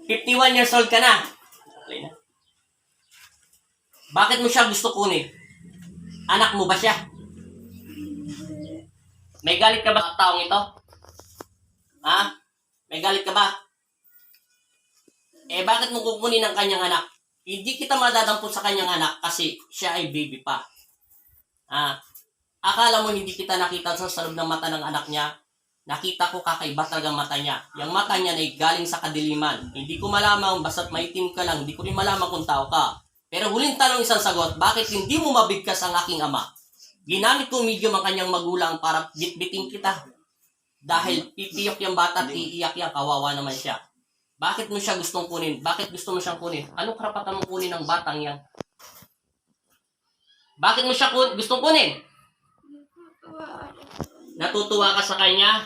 51 years old ka na. Bakit mo siya gusto kunin? Anak mo ba siya? May galit ka ba sa taong ito? Ha? May galit ka ba? Eh, bakit mo kukunin ang kanyang anak? Hindi kita madadampot sa kanyang anak kasi siya ay baby pa. Akala mo hindi kita nakita sa loob ng mata ng anak niya? Nakita ko kakaiba talaga mata niya. Yung mata niya ay galing sa kadiliman. Hindi ko malamang, basta't maitim ka lang, hindi ko rin malamang kung tao ka. Pero huling tanong isang sagot, bakit hindi mo mabigkas ang aking ama? Ginamit ko medium ang kanyang magulang para bitbiting kita. Dahil pipiyok yung bata at iiyak yan, kawawa naman siya. Bakit mo siya gustong kunin? Bakit gusto mo siyang kunin? Anong karapatan mo kunin ng batang yan? Bakit mo siya gustong kunin? Natutuwa ka sa kanya?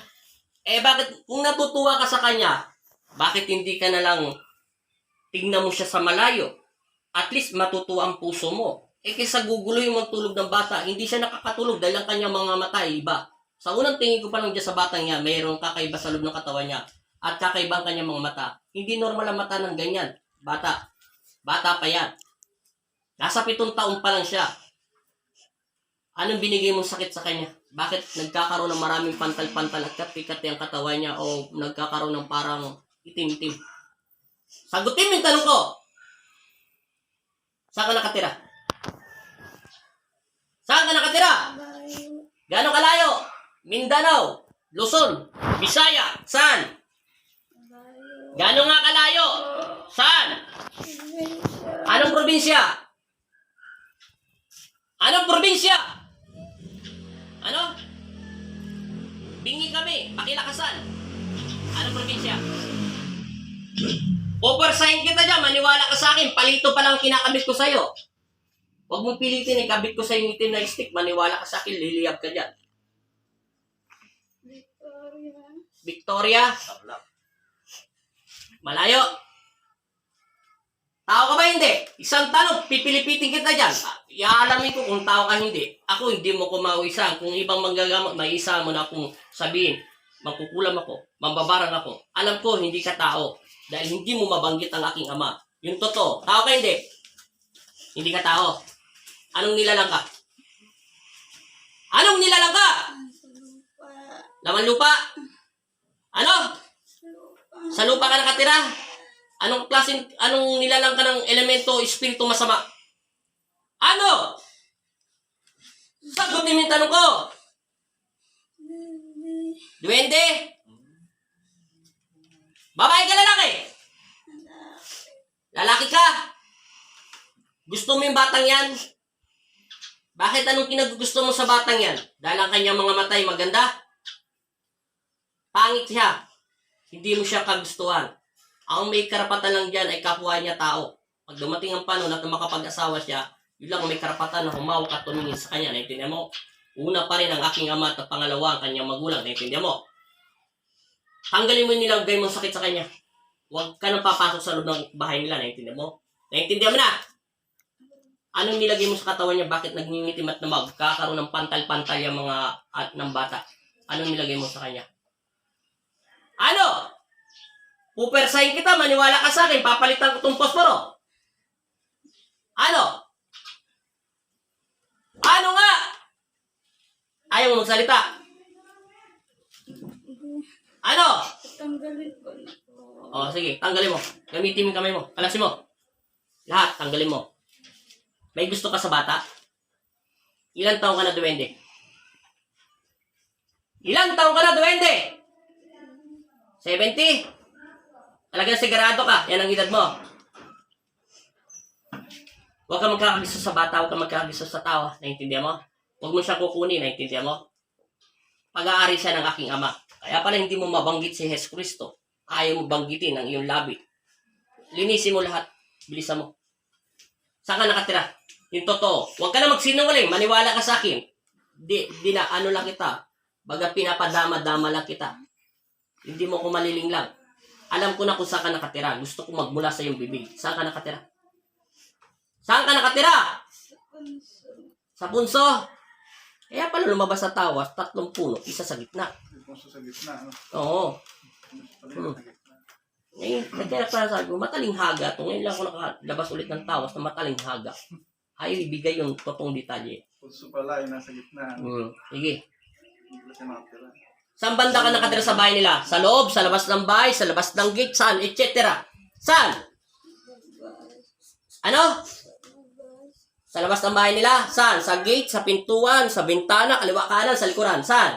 Eh bakit, kung natutuwa ka sa kanya, bakit hindi ka na lang tignan mo siya sa malayo? At least matutuwa ang puso mo. Eh kaysa gugulo yung magtulog ng bata, hindi siya nakakatulog dahil ang kanyang mga mata ay iba. Sa unang tingin ko pa lang dyan sa batang niya, mayroong kakaiba sa loob ng katawan niya. At kakaiba ang kanyang mga mata. Hindi normal ang mata ng ganyan. Bata. Bata pa yan. Nasa 7 taon pa lang siya. Anong binigay mong sakit sa kanya? Bakit nagkakaroon ng maraming pantal-pantal at kati-kati ang katawan niya o nagkakaroon ng parang itim-itim? Sagutin mo yung tanong ko! Saan ka nakatira? Saan ka nakatira? Gano'ng kalayo? Mindanao, Luzon, Visaya, saan? Gano'ng nga kalayo? Saan? Anong probinsya? Anong probinsya? Ano? Bingi kami, pakilakasan. Anong probinsya? Oversign kita dyan, maniwala ka sa akin, palito pa lang kinakabit ko sa'yo. Huwag mong pilitin, ikabit ko sa'yo yung itim na stick, maniwala ka sa akin, liliyab ka dyan. Victoria? Malayo. Tao ka ba hindi? Isang tanong, pipilipitin kita dyan. Iaalamin ko kung tao ka hindi. Ako hindi mo ko mauisan. Kung ibang manggagamot, may isa mo na akong sabihin. Magkukulam ako, mambabarang ako. Alam ko, hindi ka tao. Dahil hindi mo mabanggit ang aking ama. Yung totoo. Tao ka hindi? Hindi ka tao. Anong nilalang ka? Anong nilalang ka? Laman lupa? Ano? Sa lupa ka nakatira? Anong klaseng, anong nilalang ka ng elemento, espiritu masama? Ano? Sagutin mo yung tanong ko. Duwende? Babae ka lalaki? Lalaki ka? Gusto mo yung batang yan? Bakit anong kinagusto mo sa batang yan? Dahil ang kanyang mga matay maganda? Pangit siya. Hindi mo siya kagustuhan. Ang may karapatan lang dyan ay kapwa niya tao. Pag dumating ang panahon at makapag-asawa siya, yun lang may karapatan na humawak at tumingin sa kanya. Naintindihan mo? Una pa rin ang aking ama at pangalawa ang kanyang magulang. Naintindihan mo? Tanggalin mo yung nilagay mong sakit sa kanya. Huwag ka nang papasok sa loob ng bahay nila. Naintindihan mo? Naintindihan mo na? Anong nilagay mo sa katawan niya? Bakit nagningitim at magkakaroon ng pantal-pantal yung mga at ng bata? Anong nilagay mo sa kanya? Ano? Pupersahin kita, maniwala ka sa akin, papalitan ko itong posporo. Ano? Ano nga? Ayaw mo magsalita. Ano? Tanggalin ko na po. O, sige, tanggalin mo. Gamitin mo yung kamay mo. Kalasin mo. Lahat, tanggalin mo. May gusto ka sa bata? Ilang taong ka na, duwende? Ilang taong ka na, duwende? 70? Talagang sigurado ka. Yan ang edad mo. Huwag ka magkakagiso sa bata, huwag ka magkakagiso sa tao. Naintindihan mo? Huwag mo siya kukunin. Naintindihan mo? Pag-aari siya ng aking ama. Kaya pala hindi mo mabanggit si Jesus Cristo. Ayaw mo banggitin ang iyong labi. Linisin mo lahat. Bilisan mo. Saan ka nakatira? Yung totoo. Huwag ka na magsinungaling. Maniwala ka sa akin. Di na ano lang kita. Baga pinapadama-dama lang kita. Hindi mo ko maliling lang. Alam ko na kung saan ka nakatira. Gusto ko magmula sa iyong bibig. Saan ka nakatira? Saan ka nakatira? Sa punso. Kaya pala lumabas sa tawas, 3 puno, isa sa gitna. Punso sa gitna, ano? Oo. Ngayon, kaya sabi ko, mataling haga. Ngayon lang ako nakalabas ulit ng tawas na mataling haga. Ayaw ibigay yung totoong detalye. Puso pala, yung nasa gitna. Sige. Hindi ko siya nakatira. Saan banda ka nakatira sa bahay nila? Sa loob, sa labas ng bahay, sa labas ng gate, saan, etc. Saan? Ano? Sa labas ng bahay nila? Saan? Sa gate, sa pintuan, sa bintana, kaliwa kanan, sa likuran. Saan?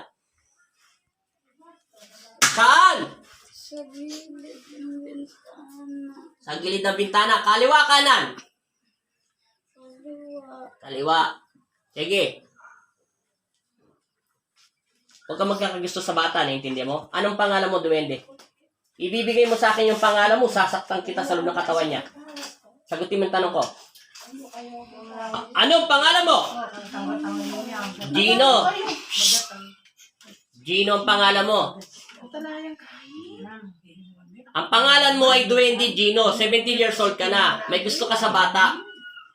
Saan? Sa gilid ng bintana. Sa gilid ng bintana, kaliwa kanan. Kaliwa. Kaliwa. Sige. Huwag ka magkakagusto sa bata, naiintindihan mo? Anong pangalan mo, duwende? Ibibigay mo sa akin yung pangalan mo, sasaktan kita sa loob ng katawan niya. Sagutin mo yung tanong ko. Anong pangalan mo? Gino. Gino ang pangalan mo. Ang pangalan mo ay Duwende Gino. 17 years old ka na. May gusto ka sa bata.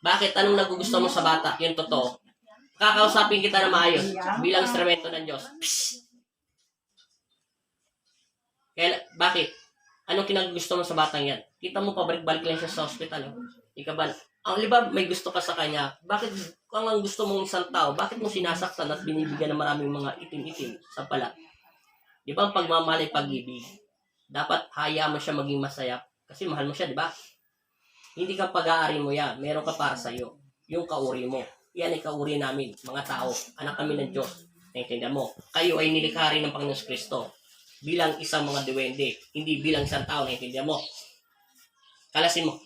Bakit? Anong nagugusto mo sa bata? Yung totoo. Kakausapin kita na maayos bilang instrumento ng Diyos. Psst. Kaya, bakit? Anong kinagusto mo sa batang yan? Kita mo, pabalik-balik lang siya sa hospital. Oh. Ikaw ba? Ang liba, may gusto ka sa kanya. Bakit kung ang gusto mong isang tao, bakit mo sinasaktan at binibigyan ng maraming mga itim-itim sa pala? Di ba ang pagmamahal ay pag-ibig? Dapat hayaan mo siya maging masaya. Kasi mahal mo siya, di ba? Hindi ka pag-aari mo yan. Meron ka para sa'yo. Yung kauri mo. Yan ay kauri namin, mga tao. Anak kami ng Diyos. Naintindihan mo? Kayo ay nilikha rin ng Panginoon Kristo. Bilang isang mga duwende. Hindi bilang isang tao. Naintindihan mo? Kalasin mo.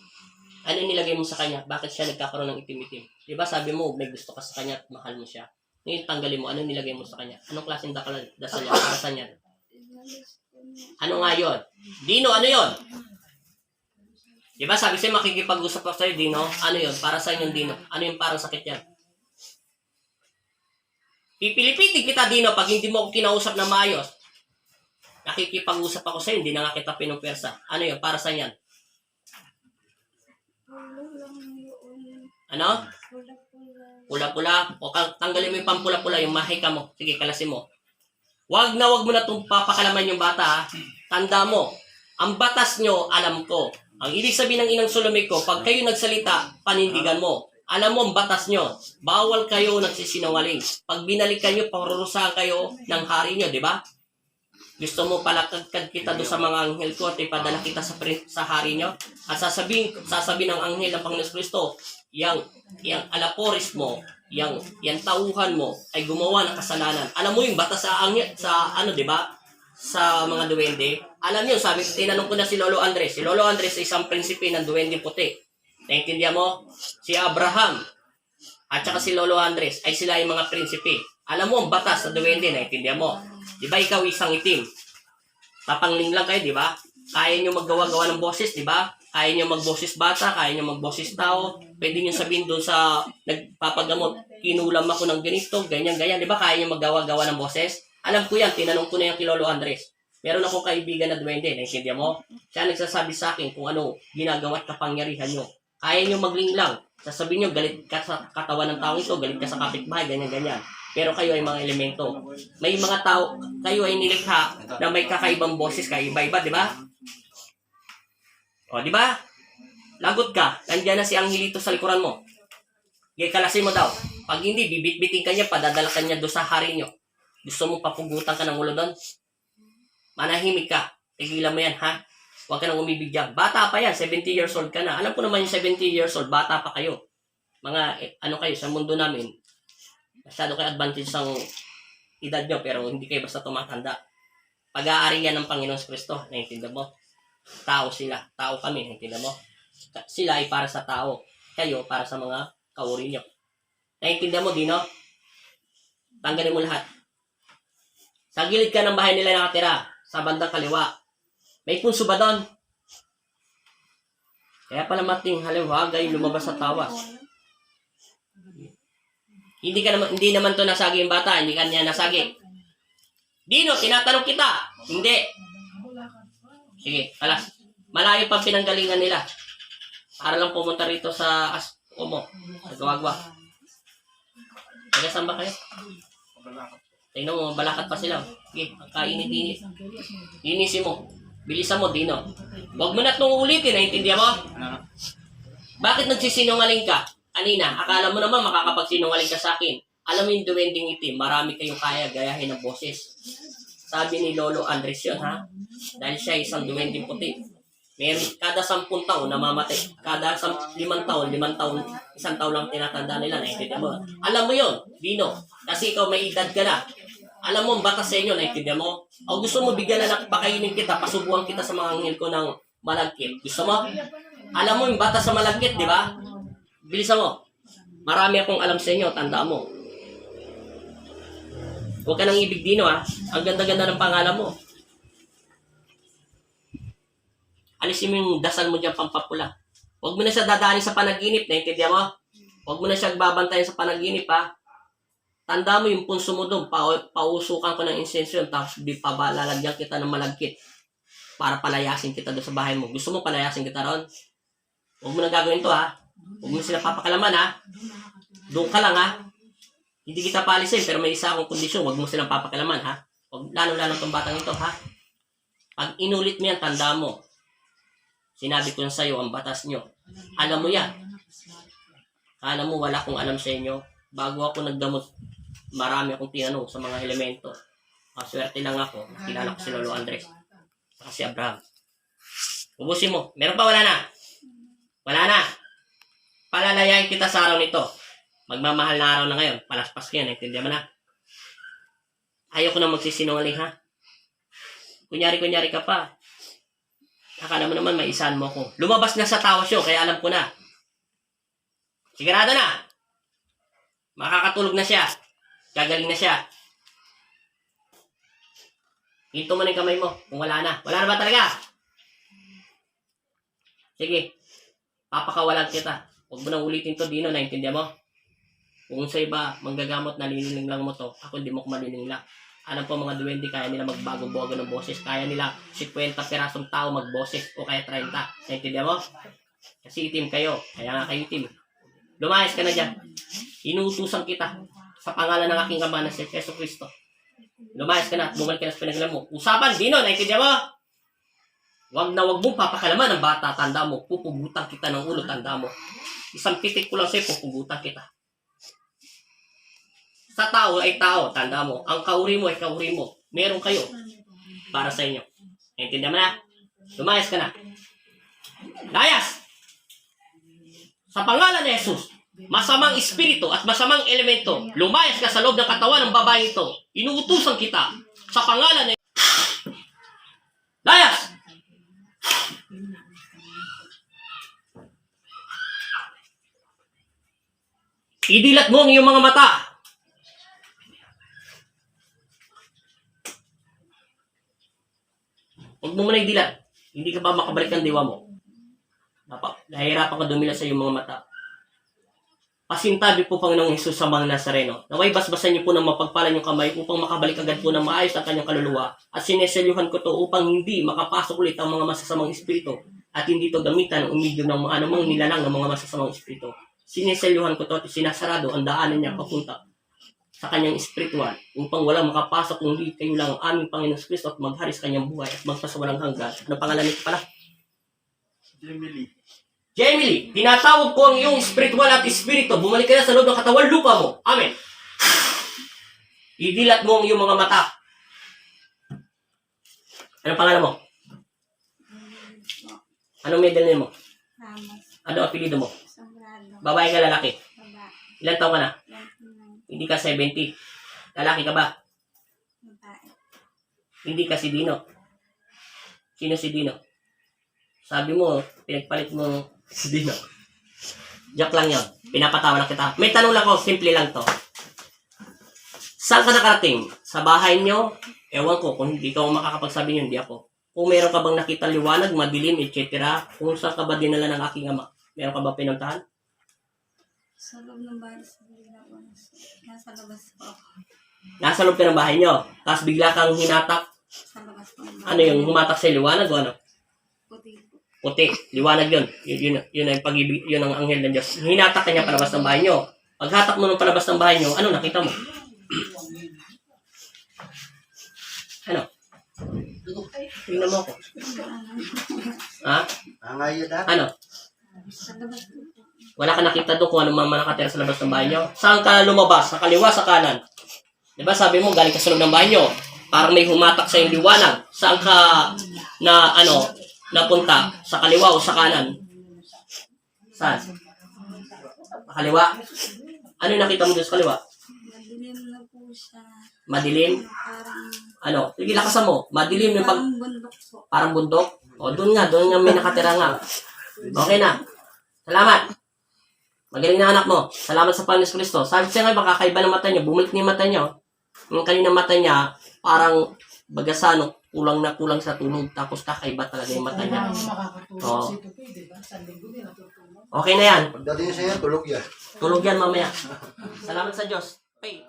Ano nilagay mo sa kanya? Bakit siya nagkakaroon ng itim-itim? Di ba sabi mo, may gusto ka sa kanya at mahal mo siya. Ngayon tanggalin mo. Ano nilagay mo sa kanya? Anong klaseng dasal niya? Para sa niya? Inalis ko niya. Ano nga yun? Dino, ano yun? Di ba sabi sa'yo, makikipag-usap ako sa'yo, Dino? Ano yun? Para sa inyong Dino? Ano yung parang sakit yan? Pipilipitin kita, Dino, pag hindi mo ako kinausap na maayos. Nakikipag-usap ako sa'yo, hindi na nga kita pinumpersa. Ano yun? Para sa yan? Wala lang yun. Ano? Pula-pula. Pula-pula. O tanggalin mo yung pampula-pula, yung mahika mo. Sige, kalasin mo. Wag mo na itong papakalaman yung bata, ha? Tanda mo, ang batas nyo, alam ko. Ang ibig sabihin ng inang Solomon ko, pag kayo nagsalita, panindigan mo. Alam mo ang batas nyo. Bawal kayo nagsisinungaling. Pag binalikan nyo, parurusahan kayo ng hari nyo, di ba? Gusto mo palakad kita doon sa mga anghel ko at ipadala kita sa hari nyo? At sasabihin ng anghel ng Panginoon Kristo, yang alapores mo, yang tauhan mo ay gumawa ng kasalanan. Alam mo yung batas sa anghel, sa ano, di ba? Sa mga duwende. Alam niyo, tinanong ko na si Lolo Andres. Si Lolo Andres ay isang prinsipe ng duwende puti. Naintindihan mo? Si Abraham at saka si Lolo Andres ay sila yung mga prinsipe. Alam mo ang batas sa duwende, naintindihan mo? Di ba ikaw isang itim? Tapangling lang kayo, di ba? Kaya nyo maggawa-gawa ng boses, di ba? Kaya nyo magboses bata, kaya nyo magboses tao. Pwede nyo sabihin doon sa nagpapagamot, kinulam ako ng ganito, ganyan-ganyan. Di ba kaya nyo maggawa-gawa ng boses? Alam ko yan, tinanong ko na yung kay Lolo Andres. Meron akong kaibigan na duwende, naintindihan mo? Siya nagsasabi sa akin kung ano ginagawa at kapangyarihan nyo. Kaya nyo maglinglang. Sasabihin nyo, galit ka sa katawan ng tao ito, galit ka sa kapitbahay, ganyan-ganyan. Pero kayo ay mga elemento. May mga tao, kayo ay nilikha na may kakaibang boses, kaiba-iba, di ba? O, di ba? Lagot ka. Nandiyan na si Angelito sa likuran mo. Kalasin mo daw. Pag hindi, bibit-biting ka niya, padadala ka niya doon sa hari nyo. Gusto mo papugutan ka ng ulo doon? Manahimik ka. Tigilan mo yan, ha? Huwag ka nang umibig dyan. Bata pa yan. 70 years old ka na. Alam ko naman yung 70 years old. Bata pa kayo. Mga, ano kayo, sa mundo namin. Masyado kayo advantage sa edad nyo, pero hindi kayo basta tumatanda. Pag-aari yan ng Panginoon Kristo. Naintindihan mo? Tao sila. Tao kami. Naintindihan mo? Sila ay para sa tao. Kayo para sa mga kauri nyo. Naintindihan mo, Dino? Tanggalin mo lahat. Sa gilid ka ng bahay nila nakatira. Sa bandang kaliwa. May punso ba doon? Kaya pala mating haliwagay lumabas sa tawas. Hindi naman to nasagi yung bata. Hindi kanya nasagi. Dino, tinatanong kita. Hindi. Sige, alas. Malayo pang pinanggalingan nila. Para lang pumunta rito sa Omo. Sa Gawagwa. Taga saan ba kayo? Tingnan mo, balakat pa sila. Sige, kainit-init. Linisin mo. Bilisan mo, Dino. Huwag mo na itong ulitin, naiintindihan mo? Ah, Bakit nagsisinungaling ka? Anina, akala mo naman makakapagsinungaling ka sa akin. Alam mo yung duwending itim, marami kayong kaya gayahin ng boses. Sabi ni Lolo Andres yun, ha? Dahil siya isang duwending puti. Meron, kada 10 taon namamatay. Kada 5 taon, 5 taon, 1 taon lang tinatanda nila. Naiintindihan mo? Alam mo yun, Dino. Kasi ikaw may edad ka na. Alam mo, ang batas sa inyo, naiintindihan mo? O gusto mo bigyan na pakainin kita, pasubuhan kita sa mga anghel ko ng malagkit. Gusto mo? Alam mo yung batas sa malagkit, di ba? Bilisan mo. Marami akong alam sa inyo, tandaan mo. Huwag ka nang ibig, Dino, ha? Ang ganda-ganda ng pangalan mo. Alisin mo yung dasal mo dyan pampapula. Huwag mo na siya dadaanin sa panaginip, naiintindihan mo? Huwag mo na siya babantayan sa panaginip, ha? Tanda mo yung punso mo doon, pausukan ko ng insensyon, tapos di pa ba lalagyan kita ng malagkit para palayasin kita doon sa bahay mo. Gusto mo palayasin kita ron? Huwag mo na gagawin to, ha? Huwag mo na sila papakalaman, ha? Doon ka lang, ha? Hindi kita paalisin, pero may isa akong kondisyon, huwag mo silang papakalaman, ha? Huwag, lalo-lalo itong batang ito, ha? Pag inulit mo yan, tanda mo. Sinabi ko na sa'yo ang batas nyo. Alam mo yan. Alam mo, wala akong alam sa inyo. Bago ako nagdamot, marami akong tinanong sa mga elemento. Maswerte lang ako. Kilala ko si Lolo Andres. Saka si Abraham. Ubusin mo. Meron pa? Wala na? Wala na. Palalayain kita sa araw nito. Magmamahal na araw na ngayon. Palaspas ka yan. Naintindihan mo na? Ayoko na magsisinungaling, ha? Kunyari ka pa. Akala mo naman maisahan mo ko. Lumabas na sa tawa show, kaya alam ko na. Sigurado na. Makakatulog na siya. Gagaling na siya. Hinto mo na yung kamay mo kung wala na. Wala na ba talaga? Sige. Papakawalan kita. Huwag mo nang ulitin to, Dino. Naintindihan mo? Kung sa iba, manggagamot, nalilining lang mo to. Ako hindi mo kumalining lang. Alam po mga duwende, kaya nila magbago-bago ng boses. Kaya nila 50 pirasong tao magboses o kaya 30. Naintindihan mo? Kasi itim kayo. Kaya nga kayo itim. Lumayas ka na dyan. Inuutusan kita sa pangalan ng aking ama na si Jesu Cristo. Lumayas ka na at bumalik ka na sa pinagalan mo. Usapan, Dino, naintindihan mo? Wag mong papakalaman ng bata, tanda mo. Pupugutan kita ng ulo, tanda mo. Isang pitik ko lang sa'yo, pupugutan kita. Sa tao ay tao, tanda mo. Ang kauri mo ay kauri mo. Meron kayo para sa inyo. Naintindihan mo na? Lumayas ka na. Layas! Sa pangalan ni Jesus, masamang espiritu at masamang elemento, lumayas ka sa loob ng katawan ng babae ito. Inuutusan kita sa pangalan ni... Layas! Idilat mo ang iyong mga mata. Huwag mo muna idilat. Hindi ka ba makabalik ng diwa mo? Nahihirapan ka dumila sa iyong mga mata. Pasintabi po Panginoong Hesus sa mga Nazareno. Naway basbasan niyo po ng mapagpalan yung kamay upang makabalik agad po ng maayos ang kanyang kaluluwa. At sineselyuhan ko to upang hindi makapasok ulit ang mga masasamang espiritu at hindi to gamitan ng umidyo ng mga anumang nilalang ng mga masasamang espiritu. Sineselyuhan ko to at sinasarado ang daanan niya papunta sa kanyang espiritual upang walang makapasok kung hindi kayo lang ang aming Panginoon Kristo at maghari sa kanyang buhay at magpasawalang hanggan. Ano pangalan nito pala? Jamie, tinatawag ko ang iyong spiritual at espiritu. Bumalik ka na sa loob ng katawan lupa mo. Amen. Idilat mo ang iyong mga mata. Ano pangalan mo? Anong medal name mo? Ramos. Ano apelido mo? Sobrado. Babae ka, lalaki? Baba. Ilan taon ka na? 29. Hindi ka 70. Lalaki ka ba? Babae. Hindi ka si Dino. Sino si Dino? Sabi mo, pinagpalit mo si Dino. Joke lang yun. Pinapatawa lang kita. May tanong lang ko, simple lang to. Saan ka nakarating? Sa bahay nyo? Ewan ko, kung hindi ka makakapagsabi nyo, hindi ako. Kung meron ka bang nakita liwanag, madilim, etc. Kung saan ka ba dinala ng aking ama? Meron ka ba pinuntahan? Sa loob ng bahay, sa bigla ko. Nasa labas po ako. Nasa loob ka ng bahay nyo. Tapos bigla kang hinatak. Sa labas po. Ano yung humatak sa liwanag o ano? Puti po. Puti. Liwanag yun. Yun ang pag-ibig, yun ang anghel ng Diyos. Hinatak ka niya palabas ng bahay nyo. Paghatak mo ng palabas ng bahay nyo, ano nakita mo? Ano? Tingnan mo ako. Ha? Ano? Sa labas po. Wala ka nakita doon kung ano mga nakatira sa labas ng bahay nyo? Saan ka lumabas? Sa kaliwa, sa kanan? Diba sabi mo, galing ka sa loob ng bahay nyo. Parang may humatak sa iyong liwanag. Saan ka napunta? Sa kaliwa o sa kanan? Saan? Sa kaliwa? Ano yung nakita mo doon sa kaliwa? Madilim na po siya. Madilim? Parang, Ano? Sige, lakasan mo. Madilim yung parang bundok po. parang bundok? O, doon nga may nakatira nga. Okay na. Salamat. Magaling na anak mo. Salamat sa Panginoon Kristo. Sabi siya nga, baka kakaiba ng mata niya. Bumalik niya yung mata niya. Yung kaninang mata niya, parang bagasano, kulang na kulang sa tulog. Tapos kakaiba talaga yung mata niya. Oo. Okay na yan. Pagdating sa'yo, tulog yan. Tulog yan mamaya. Salamat sa Diyos. Pay.